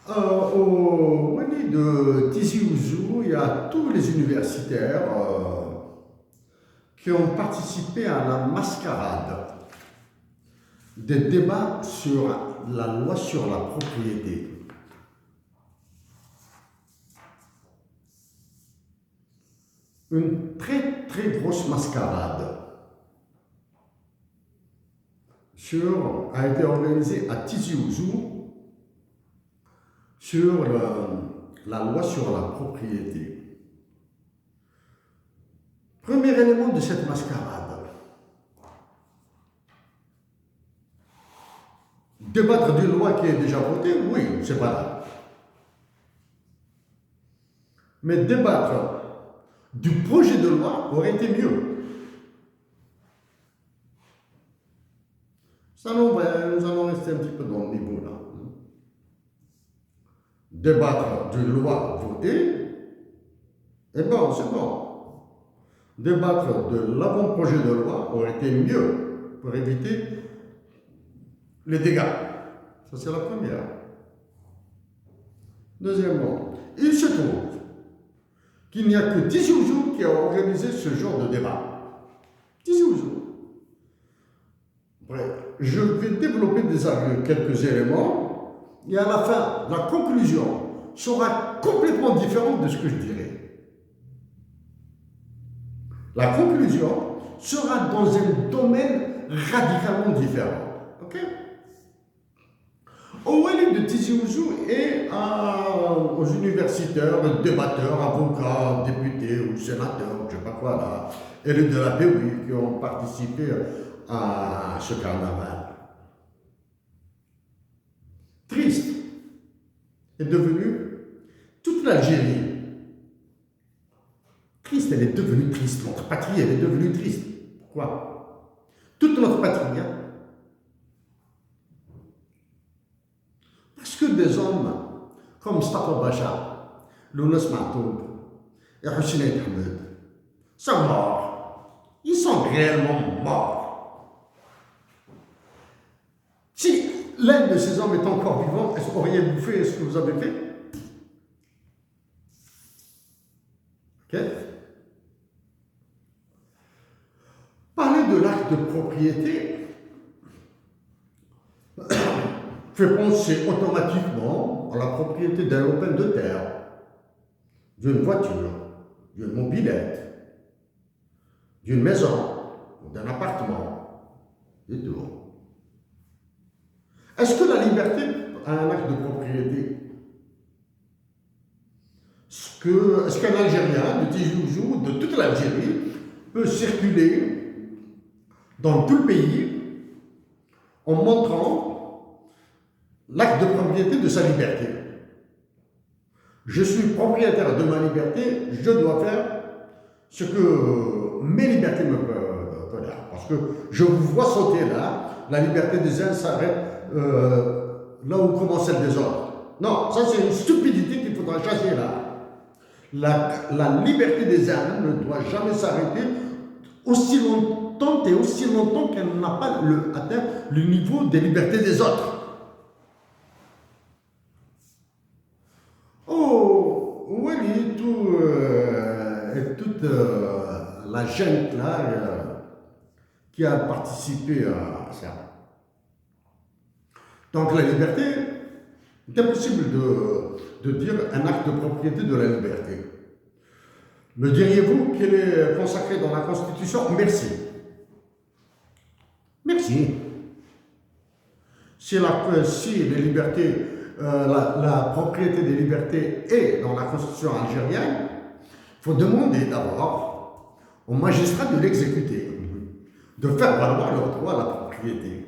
Au Wadi de Tizi Ouzou, il y a tous les universitaires qui ont participé à la mascarade des débats sur la loi sur la propriété. Une très très grosse mascarade a été organisée à Tizi Ouzou sur la loi sur la propriété. Premier élément de cette mascarade, débattre d'une loi qui est déjà votée, oui, c'est pas là. Mais débattre du projet de loi aurait été mieux. Ça, nous allons rester un petit peu dans le niveau là. Débattre d'une loi votée, eh bien, c'est bon. Débattre de l'avant-projet de loi aurait été mieux pour éviter les dégâts. Ça, c'est la première. Deuxièmement, il se trouve qu'il n'y a que Tizi Ouzou qui a organisé ce genre de débat. Tizi Ouzou. Bref, je vais développer quelques éléments et à la fin, la conclusion sera complètement différente de ce que je dirai. La conclusion sera dans un domaine radicalement différent. Ok? Au Wali de Tizi Ouzou et aux universitaires, débatteurs, avocats, députés ou sénateurs, je ne sais pas quoi là, élus de la POI qui ont participé à ce carnaval. Triste est devenu toute l'Algérie. Triste, elle est devenue triste. Notre patrie, elle est devenue triste. Pourquoi? Toute notre patrie, hein? Parce que des hommes comme Mustafa Bacha, Lounes Matoub et Hussein Ahmed sont morts. Ils sont réellement morts. Si l'un de ces hommes est encore vivant, est-ce que vous auriez fait ce que vous avez fait? Ok? Parler de l'acte de propriété fait penser automatiquement à la propriété d'un lopin de terre, d'une voiture, d'une mobilette, d'une maison, d'un appartement, et tout. Est-ce que la liberté a un acte de propriété? Est-ce qu'un Algérien de Tizi Ouzou, de toute l'Algérie, peut circuler dans tout le pays en montrant l'acte de propriété de sa liberté? Je suis propriétaire de ma liberté, je dois faire ce que mes libertés me tolèrent. Parce que je vous vois sauter là, la liberté des uns s'arrête là où commence celle des autres. Non, ça c'est une stupidité qu'il faudra chasser là. La liberté des uns ne doit jamais s'arrêter aussi longtemps qu'elle n'a pas atteint le niveau des libertés des autres. Oh, oui, toute la gente là qui a participé à ça. Donc la liberté, c'est impossible de dire un acte de propriété de la liberté. Me diriez-vous qu'elle est consacrée dans la Constitution? Merci. Merci. Si les libertés, la propriété des libertés est dans la Constitution algérienne, il faut demander d'abord aux magistrats de l'exécuter, de faire valoir leur droit à la propriété.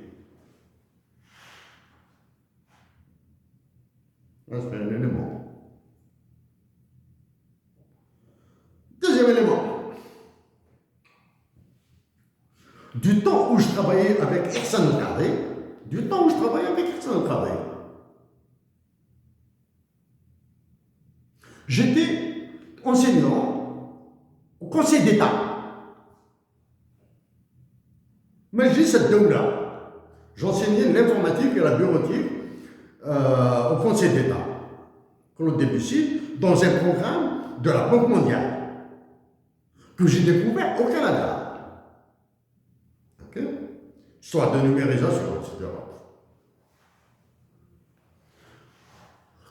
C'est un élément. Deuxième élément. Du temps où je travaillais avec Ihsan El-Kadhi, j'étais enseignant au Conseil d'État. Majlis al-Dawla. J'enseignais l'informatique et la bureautique au Conseil d'État. Claude Debussy, dans un programme de la Banque mondiale que j'ai découvert au Canada. Ok? Histoire de numérisation, etc.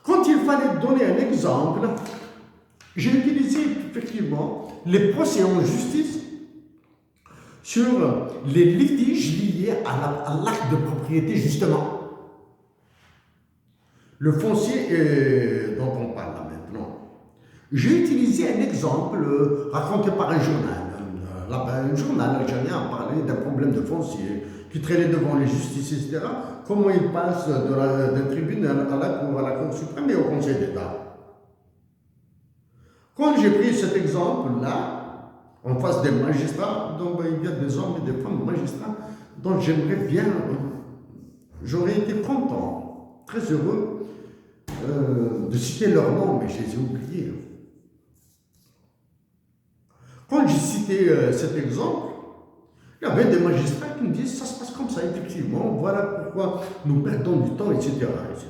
Quand il fallait donner un exemple, j'ai utilisé effectivement les procès en justice sur les litiges liés à l'acte de propriété, justement. Le foncier dont on parle là maintenant. J'ai utilisé un exemple raconté par un journal. Un journal algérien a parlé d'un problème de foncier qui traînait devant les justices, etc. Comment il passe d'un tribunal à la Cour suprême et au Conseil d'État. Quand j'ai pris cet exemple-là, en face des magistrats, donc il y a des hommes et des femmes magistrats, donc j'aimerais bien, j'aurais été content, très heureux de citer leurs noms, mais je les ai oubliés. Quand j'ai cité cet exemple, il y avait des magistrats qui me disent ça se passe comme ça, effectivement, voilà pourquoi nous perdons du temps, etc. etc.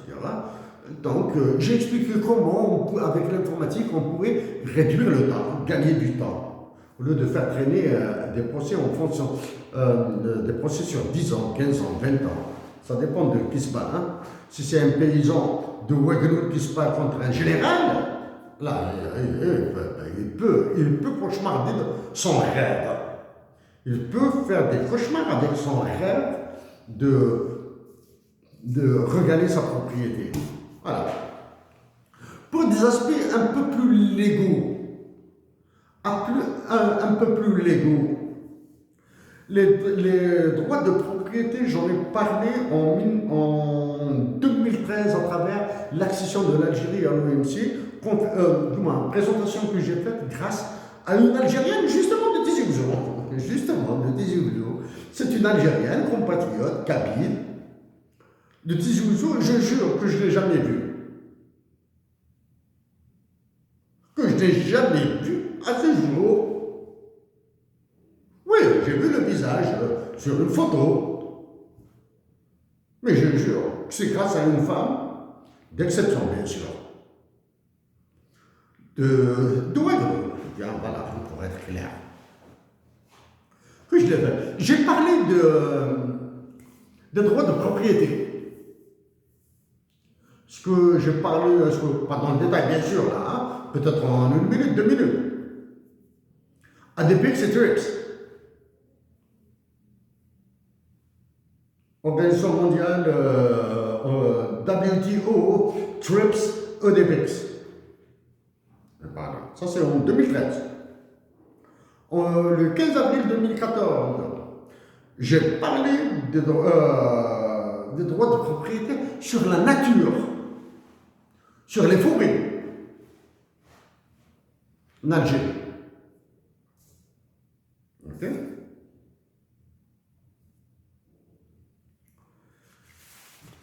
Donc, j'ai expliqué comment, avec l'informatique, on pourrait réduire le temps, gagner du temps, au lieu de faire traîner des procès en fonction, des procès sur 10 ans, 15 ans, 20 ans. Ça dépend de qui se bat. Hein. Si c'est un paysan de Ouagadougou qui se bat contre un général, là, il peut cauchemarder son rêve. Il peut faire des cauchemars avec son rêve de regagner sa propriété. Voilà. Pour des aspects un peu plus légaux, un peu plus légaux, les droits de propriété, j'en ai parlé en 2013 à travers l'accession de l'Algérie à l'OMC, présentation que j'ai faite grâce à une Algérienne justement de Tizi Ouzou. Justement, de Tizi Ouzou. C'est une Algérienne, compatriote, kabyle, de Tizi Ouzou, je jure que je ne l'ai jamais vue. Que je n'ai jamais vue à ce jour. Oui, j'ai vu le visage sur une photo. Mais je jure que c'est grâce à une femme d'exception, bien sûr. De Ouagadougou. Voilà, pour être clair. Que je l'ai fait. J'ai parlé de droits de propriété. Ce que j'ai parlé, pas dans le détail, bien sûr, là, hein, peut-être en 1 minute, 2 minutes. ADPX et TRIPS. Organisation mondiale, WTO, TRIPS, EDPX. Voilà. Ça, c'est en 2013. Le 15 avril 2014, j'ai parlé des droits de propriété sur la nature, sur les forêts en Algérie. Ok?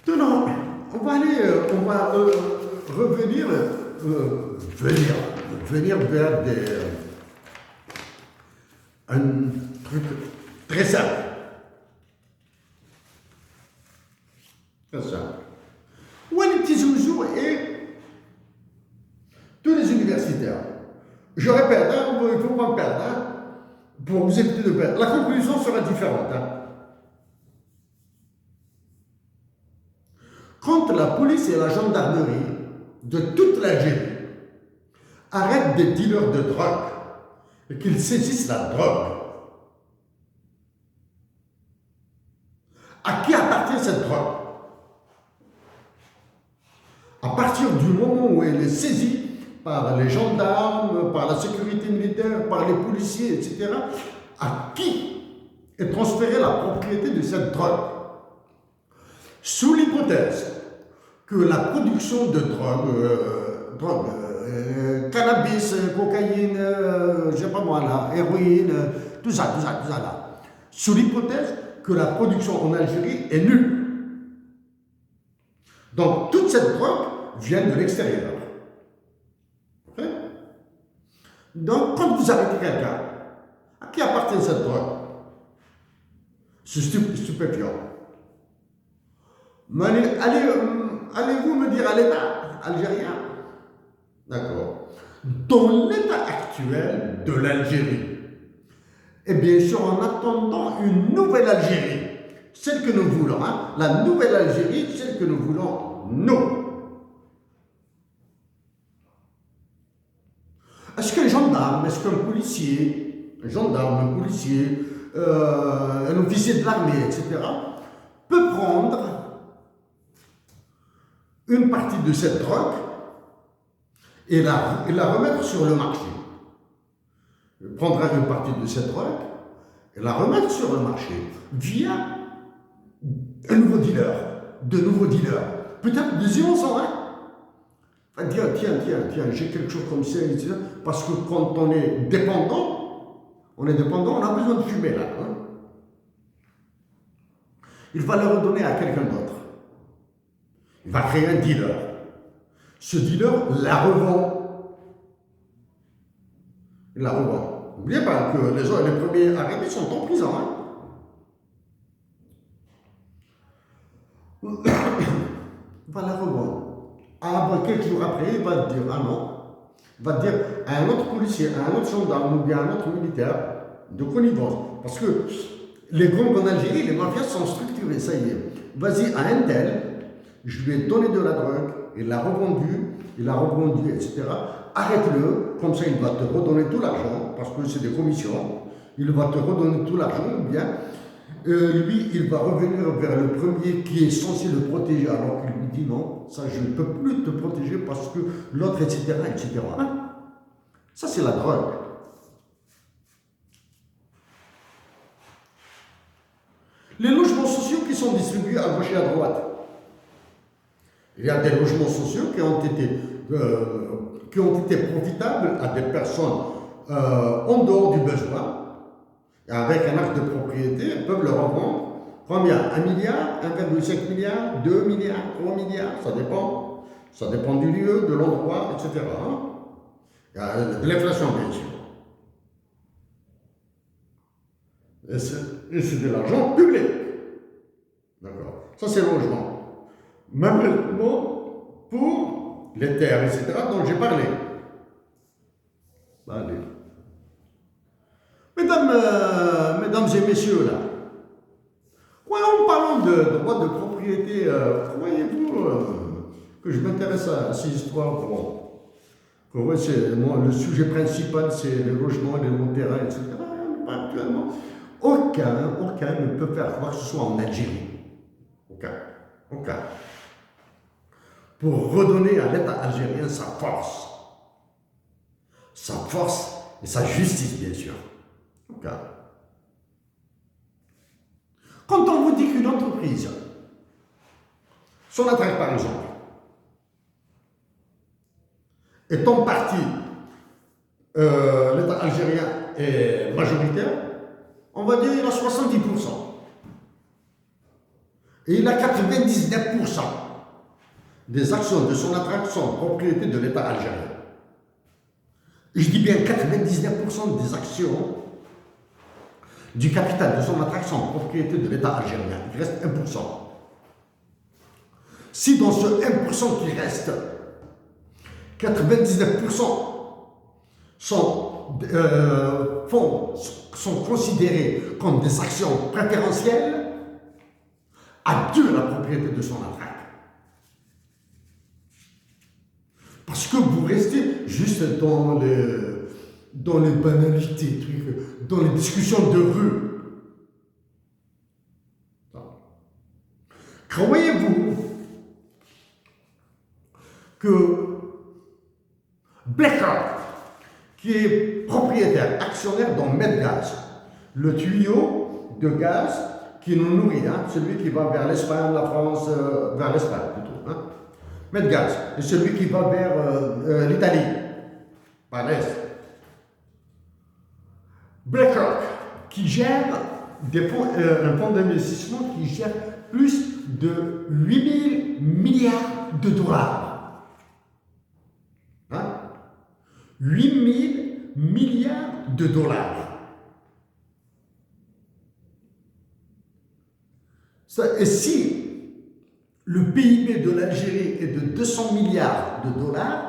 Maintenant, on va revenir, venir vers un truc très simple. Très simple. Walid Tizi Ouzou et tous les universitaires. Je répète, hein, il ne faut pas me perdre, hein, pour vous éviter de perdre. La conclusion sera différente. Hein. Quand la police et la gendarmerie de toute l'Algérie arrêtent des dealers de drogue et qu'ils saisissent la drogue, à qui appartient cette drogue? À partir du moment où elle est saisie par les gendarmes, par la sécurité militaire, par les policiers, etc., à qui est transférée la propriété de cette drogue? Sous l'hypothèse que la production de drogue, cannabis, cocaïne, je sais pas moi là, héroïne, tout ça là, sous l'hypothèse que la production en Algérie est nulle. Donc toute cette drogue vient de l'extérieur. Okay? Donc quand vous arrêtez quelqu'un, à qui appartient cette drogue? Ce stupéfiant. Mais allez-vous me dire à l'État algérien D'accord. Dans l'état actuel de l'Algérie, et bien sûr en attendant une nouvelle Algérie, celle que nous voulons, hein, la nouvelle Algérie, celle que nous voulons, nous. Est-ce qu'un gendarme, est-ce qu'un policier, un gendarme, un policier, un officier de l'armée, etc., peut prendre une partie de cette drogue et la remettre sur le marché? Il prendra une partie de cette drogue et la remettre sur le marché via un nouveau dealer, de nouveaux dealers, peut-être des innocents, hein? Enfin, tiens, j'ai quelque chose comme ça, etc. Parce que quand on est dépendant, on a besoin de fumer là. Hein? Il va le redonner à quelqu'un d'autre. Il va créer un dealer. Ce dealer la revend. Il la revend. N'oubliez pas que les premiers arrêtés sont en prison. Hein? Il va la revendre. Quelques jours après, il va dire, ah non, il va dire à un autre policier, à un autre gendarme ou bien à un autre militaire de connivence. Parce que les gangs en Algérie, les mafias sont structurées, ça y est. Vas-y à un tel, je lui ai donné de la drogue, il l'a revendu, etc. Arrête-le, comme ça il va te redonner tout l'argent, parce que c'est des commissions. Il va te redonner tout l'argent, ou bien lui, il va revenir vers le premier qui est censé le protéger, alors qu'il lui dit non, ça je ne peux plus te protéger parce que l'autre, etc., etc. Hein? Ça, c'est la drogue. Les logements sociaux qui sont distribués à gauche et à droite. Il y a des logements sociaux qui ont été profitables à des personnes en dehors du besoin. Avec un acte de propriété, ils peuvent le revendre. Combien? 1 milliard, 1,5 milliard, 2 milliards, 3 milliards, ça dépend. Ça dépend du lieu, de l'endroit, etc. Hein? Il y a de l'inflation, bien sûr. Et c'est de l'argent public. D'accord. Ça, c'est le logement. Maintenant, pour les terres, etc., dont j'ai parlé. Allez. Mesdames et messieurs, là, en parlant de droit de propriété, croyez-vous que je m'intéresse à ces histoires? Bon, le sujet principal, c'est les logements, les lots de terrain, etc. Actuellement, aucun ne peut faire quoi que ce soit en Algérie. Aucun. Pour redonner à l'État algérien sa force. Sa force et sa justice, bien sûr. Quand on vous dit qu'une entreprise, Sonatrach par exemple, est en partie, l'État algérien est majoritaire, on va dire qu'il a 70%. Et il a 99% des actions de Sonatrach sont propriété de l'État algérien. Je dis bien 99% des actions du capital de Sonatrach sont propriété de l'État algérien. Il reste 1%. Si dans ce 1% qui reste, 99% sont considérés comme des actions préférentielles, adieu la propriété de Sonatrach. Parce que vous restez juste dans les banalités, dans les discussions de rue. Croyez-vous que BlackRock, qui est propriétaire, actionnaire dans Medgaz, le tuyau de gaz qui nous nourrit, hein, celui qui va vers l'Espagne, la France, vers l'Espagne plutôt, hein, Medgaz, et celui qui va vers l'Italie, par l'Est. BlackRock, qui gère un fonds d'investissement qui gère plus de 8 000 milliards de dollars. Hein? 8 000 milliards de dollars. Et si le PIB de l'Algérie est de 200 milliards de dollars,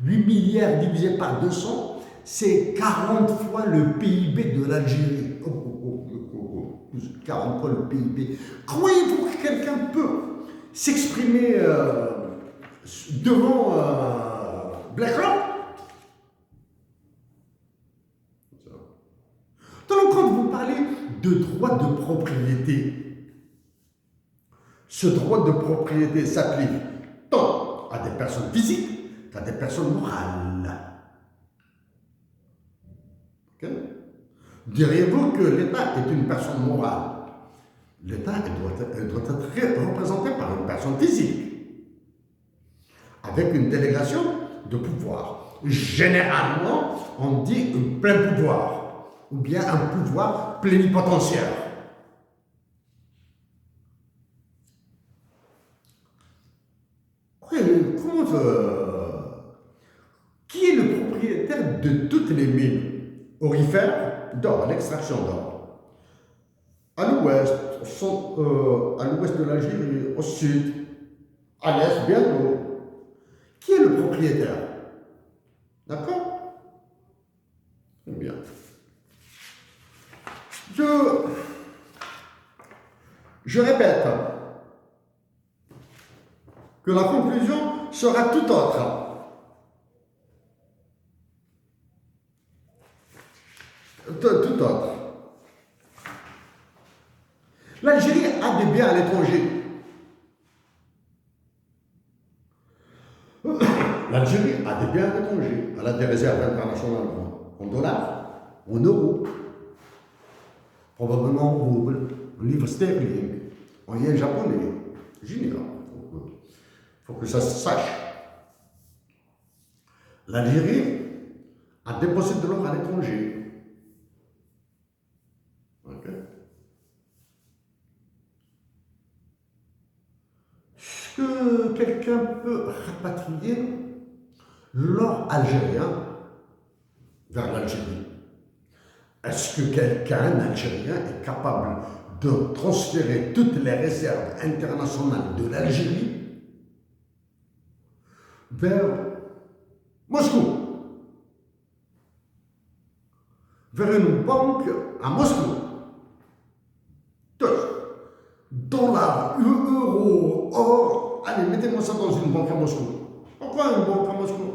8 milliards divisé par 200, c'est 40 fois le PIB de l'Algérie. 40 fois le PIB. Croyez-vous que quelqu'un peut s'exprimer devant BlackRock? Donc, quand vous parlez de droit de propriété, ce droit de propriété s'applique tant à des personnes physiques qu'à des personnes morales. Okay? Diriez-vous que l'État est une personne morale? L'État doit être représenté par une personne physique, avec une délégation de pouvoir. Généralement, on dit un plein pouvoir, ou bien un pouvoir plénipotentiaire. Qui est le propriétaire de toutes les mines aurifères d'or, l'extraction d'or? À l'ouest de l'Algérie, au sud, à l'est bientôt. Qui est le propriétaire? D'accord? Bien. Je répète que la conclusion sera tout autre. Tout autre. L'Algérie a des biens à l'étranger. L'Algérie a des biens à l'étranger. Elle a des réserves internationales en dollars, en euros, probablement en roubles, en livres sterling, en yens japonais. Génial. Il faut que ça se sache. L'Algérie a déposé de l'or à l'étranger. Okay. Est-ce que quelqu'un peut rapatrier l'or algérien vers l'Algérie? Est-ce que quelqu'un, un Algérien, est capable de transférer toutes les réserves internationales de l'Algérie vers Moscou, vers une banque à Moscou? Tous, dollars, euros, or, allez, mettez-moi ça dans une banque à Moscou. Pourquoi une banque à Moscou?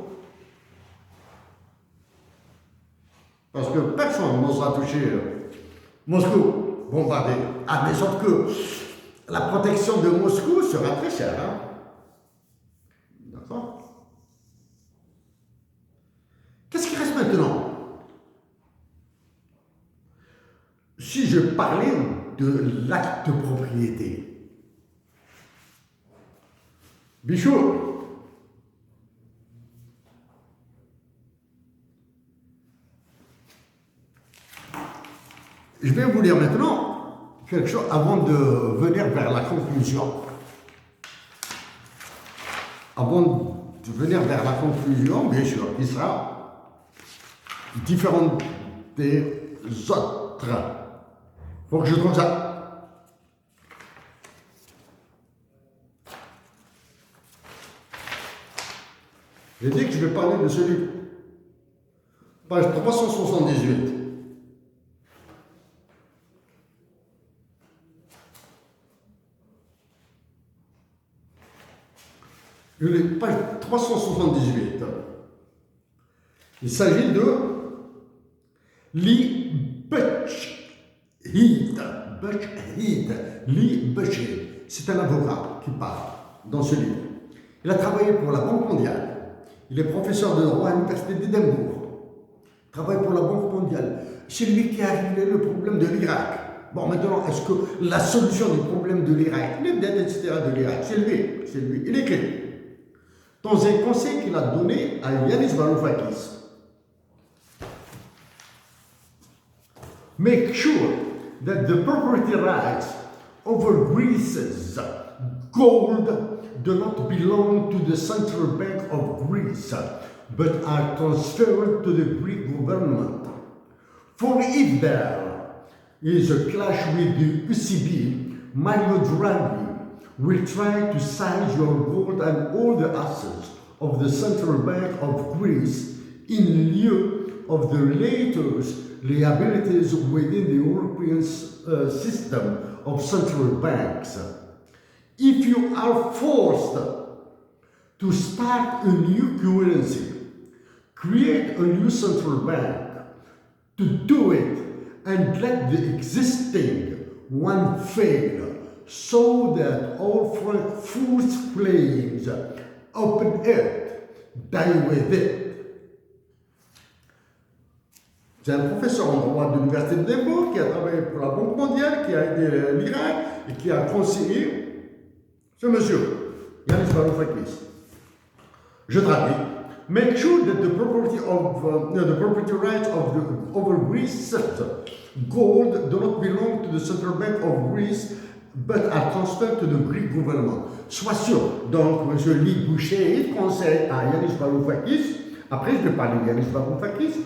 Parce que personne n'osera toucher Moscou, bombardé. Ah, mais sauf que la protection de Moscou sera très chère. Hein? D'accord? Qu'est-ce qui reste maintenant? Si je parlais de l'acte de propriété, Bichot, je vais vous dire maintenant quelque chose avant de venir vers la conclusion. Avant de venir vers la conclusion, bien sûr, qui sera différente des autres. Il faut que je trouve ça. J'ai dit que je vais parler de ce livre. Page 378. Page 378. Il s'agit de Lee Buchhead. Lee Buchhead. C'est un avocat qui parle dans ce livre. Il a travaillé pour la Banque mondiale. Il est professeur de droit à l'Université d'Édimbourg. Il travaille pour la Banque mondiale. C'est lui qui a réglé le problème de l'Irak. Bon, maintenant, est-ce que la solution du problème de l'Irak, les dettes, etc. de l'Irak, c'est lui. Il écrit dans un conseil qu'il a donné à Yanis Varoufakis. Make sure that the property rights over Greece's gold do not belong to the Central Bank of Greece, but are transferred to the Greek government. For if there is a clash with the ECB, Mario Draghi will try to seize your gold and all the assets of the Central Bank of Greece in lieu of the latest liabilities within the European system of central banks. If you are forced to start a new currency, create a new central bank, to do it and let the existing one fail, so that all Frankfurt's claims open it, die with it. C'est un professeur en droit de l'Université de Limbourg qui a travaillé pour la Banque mondiale, qui a aidé l'Irak et qui a conseillé ce monsieur, Yanis Varoufakis. Je traduis. Make sure that the property rights of the over Greece gold do not belong to the Central Bank of Greece, but are transferred to the Greek government. Sois sûr. Donc, M. Lee Boucher conseille à Yanis Varoufakis, après je vais parler de Yanis Varoufakis,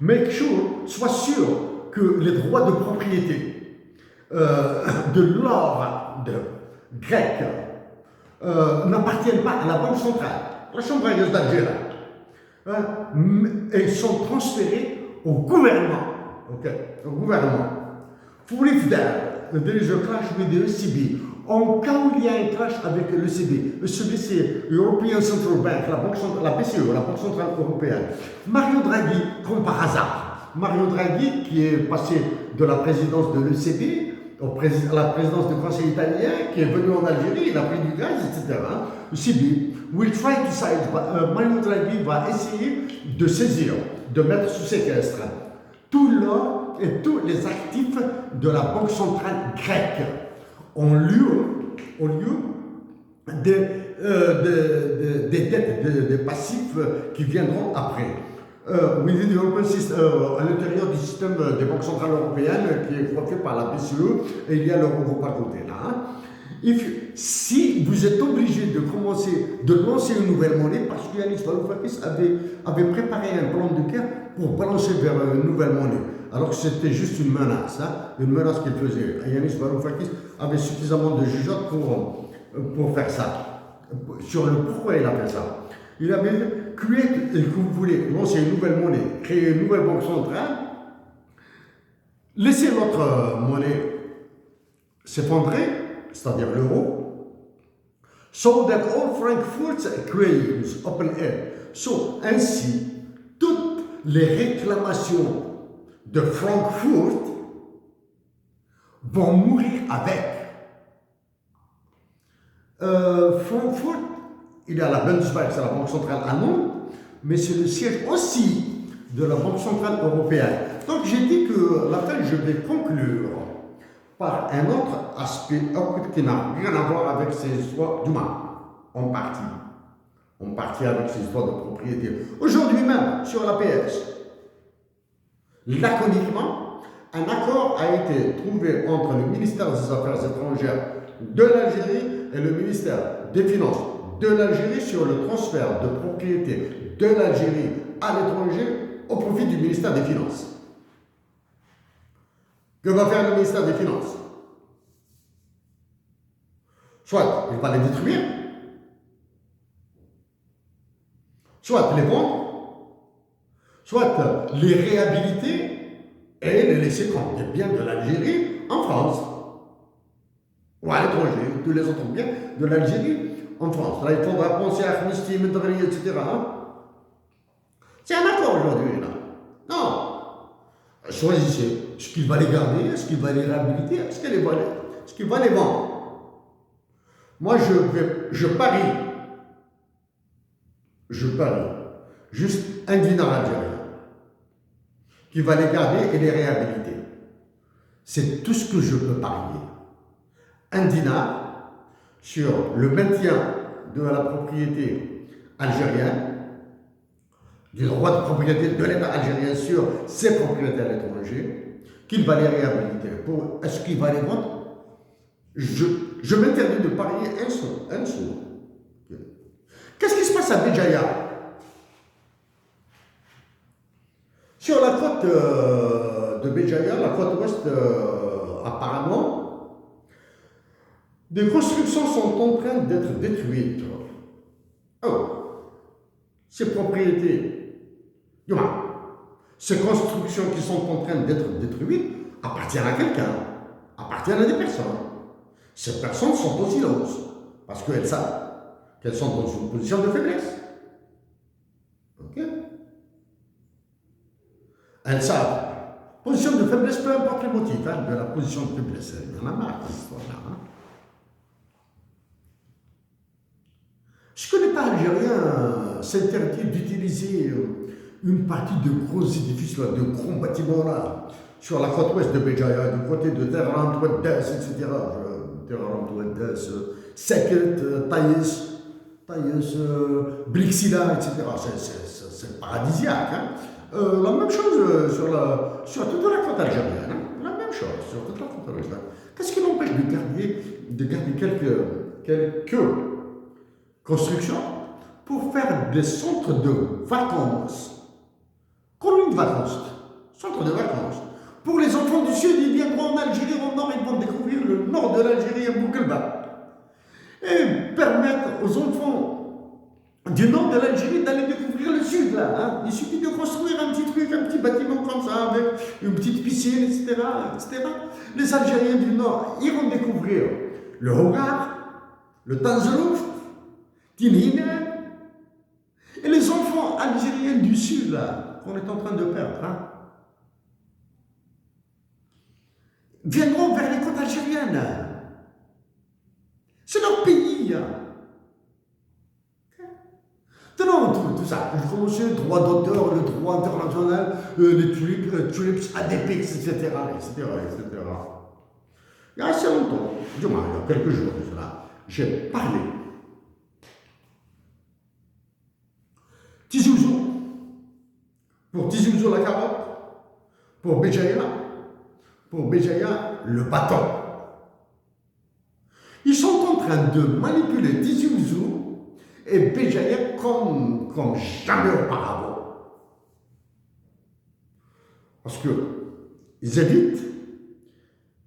make sure, sois sûr que les droits de propriété de l'or grec n'appartiennent pas à la Banque centrale, la Chambre régionale d'Algérie, et sont transférés au gouvernement. Okay, au gouvernement. For if there is a clash with the ECB, en cas où il y a un clash avec l'ECB, l'ECB c'est European Central Bank, la BCE, la Banque Centrale Européenne. Mario Draghi, comme par hasard, Mario Draghi qui est passé de la présidence de l'ECB à la présidence du Conseil italien, qui est venu en Algérie, il a pris du gaz, etc. l'ECB will try to seize, Mario Draghi va essayer de saisir, de mettre sous séquestre tout l'or et tous les actifs de la Banque centrale grecque en lieu des dettes, des passifs qui viendront après. Within the European system, à l'intérieur du système des banques centrales européennes qui est coiffé par la BCE, et il y a l'Eurogroupe à côté là. Hein. Si vous êtes obligé de lancer une nouvelle monnaie, parce que Yanis Varoufakis avait préparé un plan de guerre pour balancer vers une nouvelle monnaie, alors que c'était juste une menace qu'il faisait. Et Yanis Varoufakis avait suffisamment de jugeote pour faire ça, sur le pourquoi il a fait ça. Il avait créé, que vous voulez lancer une nouvelle monnaie, créer une nouvelle banque centrale, laisser notre monnaie s'effondrer, c'est-à-dire l'euro, so that all Frankfurt's claims open air. So, ainsi, toutes les réclamations de Francfort vont mourir avec. Francfort, il y a la Bundesbank, c'est la Banque centrale allemande, mais c'est le siège aussi de la Banque centrale européenne. Donc j'ai dit que l'appel, je vais conclure par un autre aspect qui n'a rien à voir avec ces histoires d'humains, en partie avec ces histoires de propriété. Aujourd'hui même, sur l'APS, laconiquement, un accord a été trouvé entre le ministère des Affaires étrangères de l'Algérie et le ministère des Finances de l'Algérie sur le transfert de propriété de l'Algérie à l'étranger au profit du ministère des Finances. Que va faire le ministère des Finances? Soit il va les détruire, soit les vendre, soit les réhabiliter et les laisser comme des biens de l'Algérie en France. Ou à l'étranger, tous les autres biens de l'Algérie en France. Là, il faudra penser à Amnesty, Medri, etc. C'est un accord aujourd'hui, là. Non. Choisissez ce qu'il va les garder, ce qu'il va les réhabiliter, ce qu'il va les vendre. Moi, je parie, juste un dinar algérien, qui va les garder et les réhabiliter. C'est tout ce que je peux parier. Un dinar sur le maintien de la propriété algérienne, du droit de propriété de l'État algérien sur ses propriétés à l'étranger, qu'il va les réhabiliter. Est-ce qu'il va les vendre? Je m'interdis de parier un sou. Qu'est-ce qui se passe à Béjaïa? Sur la côte de Béjaïa, la côte ouest, apparemment, des constructions sont en train d'être détruites. Oh, ces propriétés, ces constructions qui sont en train d'être détruites appartiennent à quelqu'un, appartiennent à des personnes. Ces personnes sont aussi silence parce qu'elles savent qu'elles sont dans une position de faiblesse. Ok? Elles savent. Position de faiblesse, peu importe le motif de la position de faiblesse. Il y en a marre de cette histoire-là. Je ne connais pas algérien s'interdit d'utiliser une partie de gros édifices, là, de gros bâtiments là, sur la côte ouest de Béjaïa, du côté de Terran, Ouaddès, etc. Terran, Ouaddès, Seket, Taïs, Blixila, etc. C'est paradisiaque. Hein. La même chose sur toute la côte algérienne. Hein. La même chose sur toute la côte algérienne. Qu'est-ce qui l'empêche de garder quelques constructions pour faire des centres de vacances, colonies de vacances, centres de vacances. Pour les enfants du sud, ils viendront en Algérie, au nord, ils vont découvrir le nord de l'Algérie à Boukelba. Et permettre aux enfants du nord de l'Algérie d'aller découvrir le sud, là. Hein. Il suffit de construire un petit truc, un petit bâtiment comme ça, avec une petite piscine, etc. Les Algériens du nord iront découvrir le Hogar, le Tanzalouf, Tinine, et les enfants algériens du sud, là, qu'on est en train de perdre, hein, viendront vers les côtes algériennes. C'est leur pays. Non, tout ça. Je commence le droit d'auteur, le droit international, les tulips, ADPX, etc. Il y a assez longtemps, du moins, il y a quelques jours de cela, j'ai parlé Tizi Ouzou, pour Tizi Ouzou la carotte, pour Béjaïa, le bâton. Ils sont en train de manipuler Tizi Ouzou et Béjaïa comme jamais auparavant. Parce qu'ils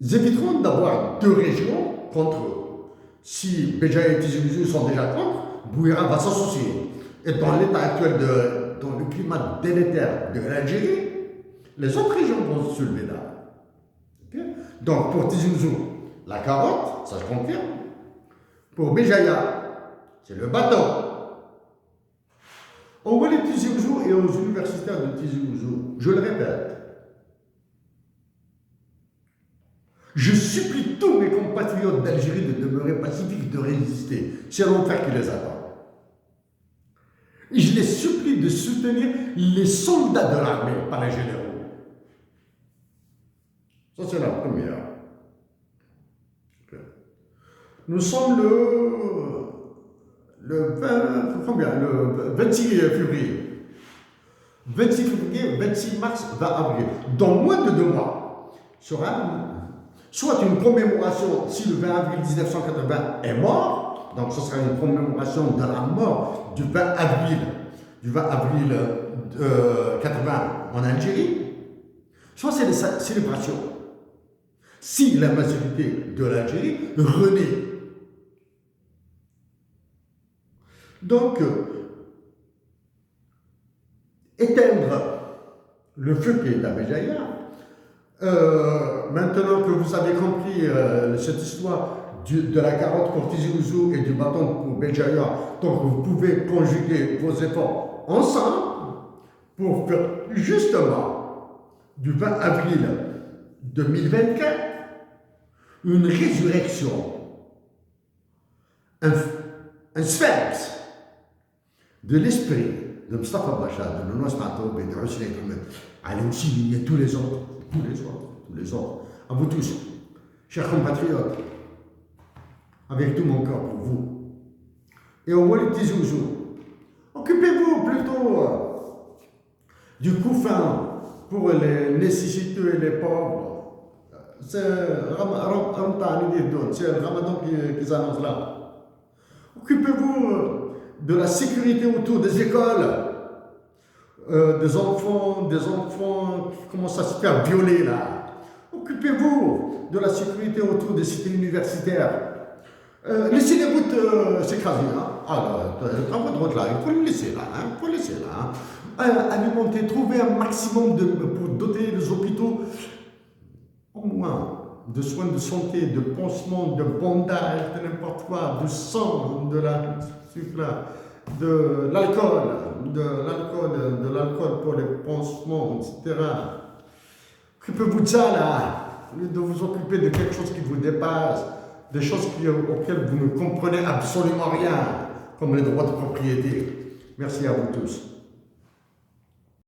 éviteront d'avoir deux régions contre eux. Si Béjaïa et Tizi Ouzou sont déjà contre, Bouira va s'associer. Et dans l'état actuel, dans le climat délétère de l'Algérie, les autres régions vont se lever là. Okay? Donc pour Tizi Ouzou, la carotte, ça se confirme. Pour Béjaïa, c'est le bâton. On voit les Tizi Ouzou et aux universitaires de Tizi Ouzou, je le répète, je supplie tous mes compatriotes d'Algérie de demeurer pacifiques, de résister. C'est l'enfer qui les attend. Et je les supplie de soutenir les soldats de l'armée, pas les généraux. Ça, c'est la première. Nous sommes le 26 février. 26 février, 26 mars, 20 avril. Dans moins de 2 mois, sera soit une commémoration, si le 20 avril 1980 est mort, donc ce sera une commémoration de la mort du 20 avril 80 en Algérie, soit c'est des célébrations. Si la majorité de l'Algérie renaît. Donc, éteindre le feu qui est à Béjaïa, maintenant que vous avez compris cette histoire de la carotte pour Tizi Ouzou et du bâton pour Béjaïa, donc vous pouvez conjuguer vos efforts ensemble pour faire justement du 20 avril 2024 une résurrection, un sphinx de l'esprit de Mustafa Bacha, de Nounos Matoub et de Hussein Ahmed, allez aussi et tous les autres, à vous tous, chers compatriotes, avec tout mon cœur pour vous. Et au moins les Tizi Ouzou, occupez-vous plutôt du couffin pour les nécessiteux et les pauvres. C'est le Ramadan qui s'annonce là. Occupez-vous de la sécurité autour des écoles, des enfants qui commencent à se faire violer là. Occupez-vous de la sécurité autour des cités universitaires. Laissez les routes s'écraser. Hein. Alors, dans votre route là, il faut le laisser là, hein, il faut le laisser là. Hein. Alimenter, trouver un maximum pour doter les hôpitaux, au moins, de soins de santé, de pansements, de bandages, de n'importe quoi, de sang, de l'alcool pour les pansements, etc. Occupez-vous de ça là, au lieu de vous occuper de quelque chose qui vous dépasse, des choses auxquelles vous ne comprenez absolument rien, comme les droits de propriété. Merci à vous tous.